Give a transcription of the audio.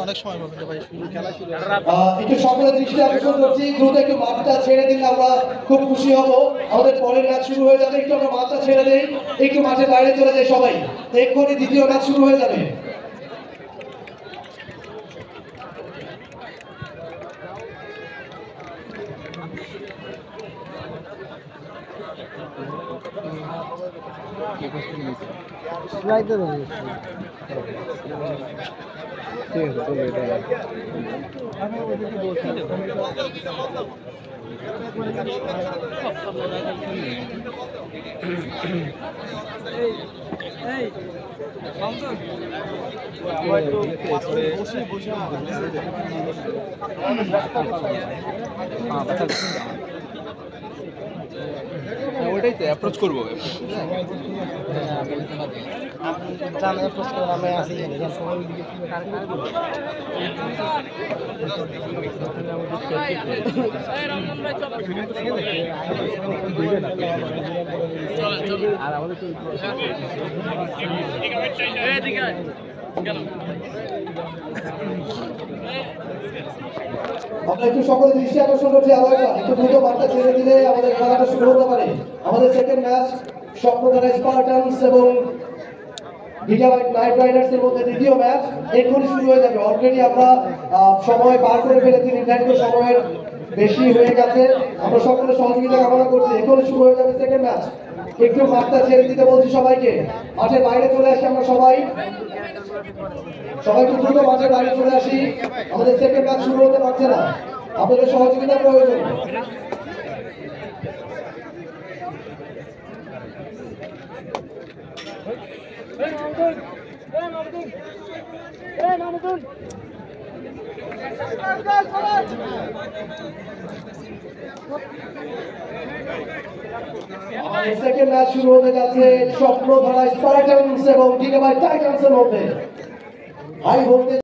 অনেক সময় পাবেন ভাই, খেলা শুরু একটু সকলের দৃষ্টি আকর্ষণ করছি, দ্রুত একটু মাঠটা ছেড়ে দিলে আমরা খুব খুশি হব। আমাদের পরের ম্যাচ শুরু হয়ে যাবে, একটু আমরা মাঠটা ছেড়ে দেই, একটু মাঠের বাইরে চলে যাই সবাই, এক্ষুনি দ্বিতীয় ম্যাচ শুরু হয়ে যাবে। ওইটাই তো অ্যাপ্রোচ করবো। আমরা একটু সকলে দৃষ্টি আকর্ষণ করছি, আবার একটু দ্রুত মাঠটা ছেড়ে দিলে আমাদের খেলাটা শুরু হতে পারে। আমাদের সেকেন্ড ম্যাচ স্বপ্নধারা স্পার্টানস এবং গিগাবাইট নাইট রাইডার্স এর মধ্যে দ্বিতীয় ম্যাচ এক্ষুনি শুরু হয়ে যাবে। অলরেডি আমরা সময় পার করে ফেলেছি, নির্ধারিত সময়ের বেশি হয়ে গেছে। আমরা সকলে সহযোগিতা কামনা করছি, এক্ষুনি শুরু হয়ে যাবে সেকেন্ড ম্যাচ। একটু মাঠটা ছেড়ে দিতে বলছি সবাইকে, মাঠের বাইরে চলে আসি আমরা সবাই একটু দ্রুত মাঠের বাইরে চলে আসি, আমাদের সেকেন্ড ম্যাচ শুরু হতে পারছে না, আপনাদের সহযোগিতার প্রয়োজন। সেকেন্ড ম্যাচ শুরু হতে যাচ্ছে স্বপ্নধারা স্পার্টানস এবং গিগাবাইট টাইটান্সের মধ্যে। High voltage